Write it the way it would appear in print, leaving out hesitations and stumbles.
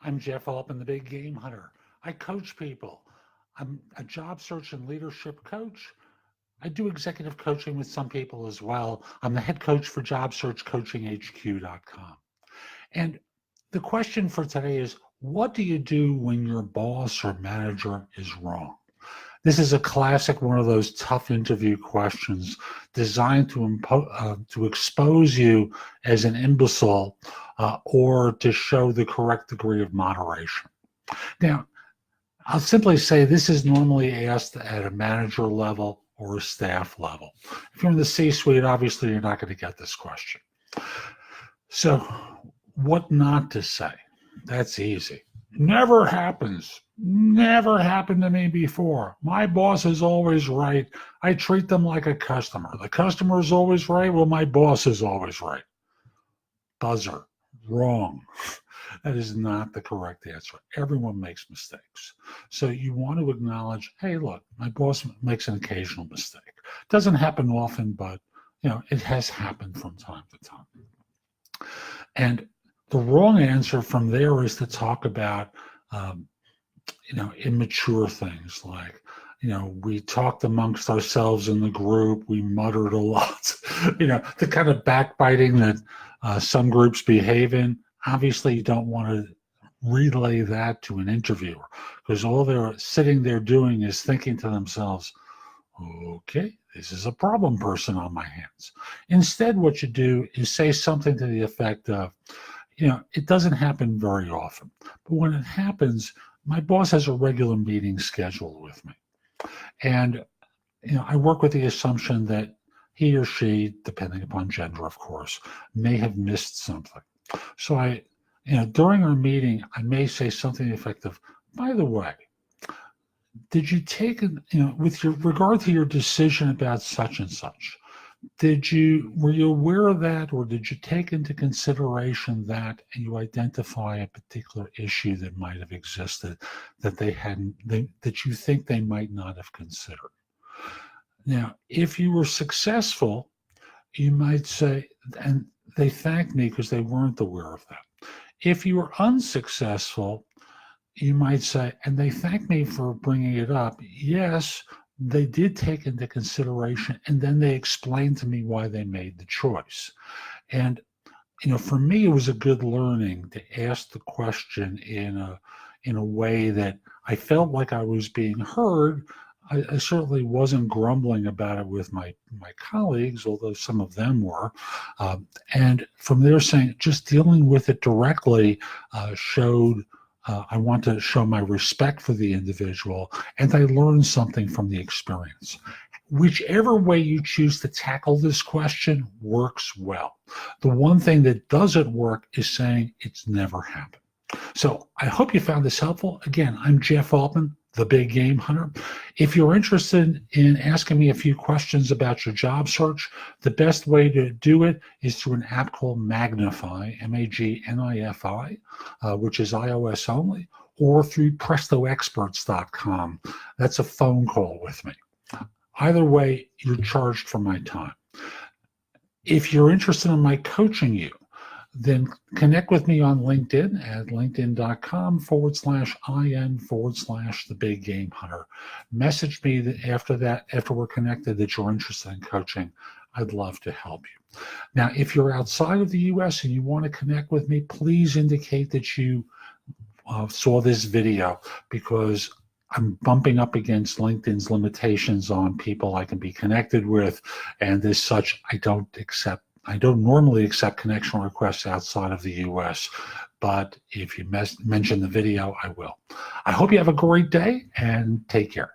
I'm Jeff Altman, the Big Game Hunter. I coach people. I'm a job search and leadership coach. I do executive coaching with some people as well. I'm the head coach for JobSearchCoachingHQ.com. And the question for today is, what do you do when your boss or manager is wrong? This is a classic one of those tough interview questions designed to expose you as an imbecile or to show the correct degree of moderation. Now, I'll simply say this is normally asked at a manager level or a staff level. If you're in the C-suite, obviously you're not going to get this question. So what not to say? That's easy. Never happens. Never happened to me before. My boss is always right. I treat them like a customer. The customer is always right. Well, my boss is always right. Buzzer. Wrong. That is not the correct answer. Everyone makes mistakes. So you want to acknowledge, hey, look, my boss makes an occasional mistake. Doesn't happen often, but it has happened from time to time. And the wrong answer from there is to talk about, immature things like, we talked amongst ourselves in the group, we muttered a lot, the kind of backbiting that some groups behave in. Obviously, you don't want to relay that to an interviewer because all they're sitting there doing is thinking to themselves, okay, this is a problem person on my hands. Instead, what you do is say something to the effect of, it doesn't happen very often, but when it happens, my boss has a regular meeting scheduled with me. And, I work with the assumption that he or she, depending upon gender, of course, may have missed something. So during our meeting, I may say something to the effect of, by the way, did you take, with regard to your decision about such and such, were you aware of that, or did you take into consideration that and you identify a particular issue that might have existed that that you think they might not have considered? Now, if you were successful, you might say, and they thanked me because they weren't aware of that. If you were unsuccessful, you might say, and they thanked me for bringing it up. Yes, they did take into consideration, and then they explained to me why they made the choice. And, for me, it was a good learning to ask the question in a way that I felt like I was being heard. I certainly wasn't grumbling about it with my colleagues, although some of them were. And from there saying, just dealing with it directly showed I want to show my respect for the individual, and I learned something from the experience. Whichever way you choose to tackle this question works well. The one thing that doesn't work is saying it's never happened. So I hope you found this helpful. Again, I'm Jeff Altman, the Big Game Hunter. If you're interested in asking me a few questions about your job search, the best way to do it is through an app called Magnify, M-A-G-N-I-F-I, which is iOS only, or through PrestoExperts.com. That's a phone call with me. Either way, you're charged for my time. If you're interested in my coaching you, then connect with me on LinkedIn at linkedin.com/IN/the Big Game Hunter. Message me after we're connected, that you're interested in coaching. I'd love to help you. Now, if you're outside of the U.S. and you want to connect with me, please indicate that you saw this video, because I'm bumping up against LinkedIn's limitations on people I can be connected with, and as such, I don't normally accept connection requests outside of the U.S., but if you mention the video, I will. I hope you have a great day, and take care.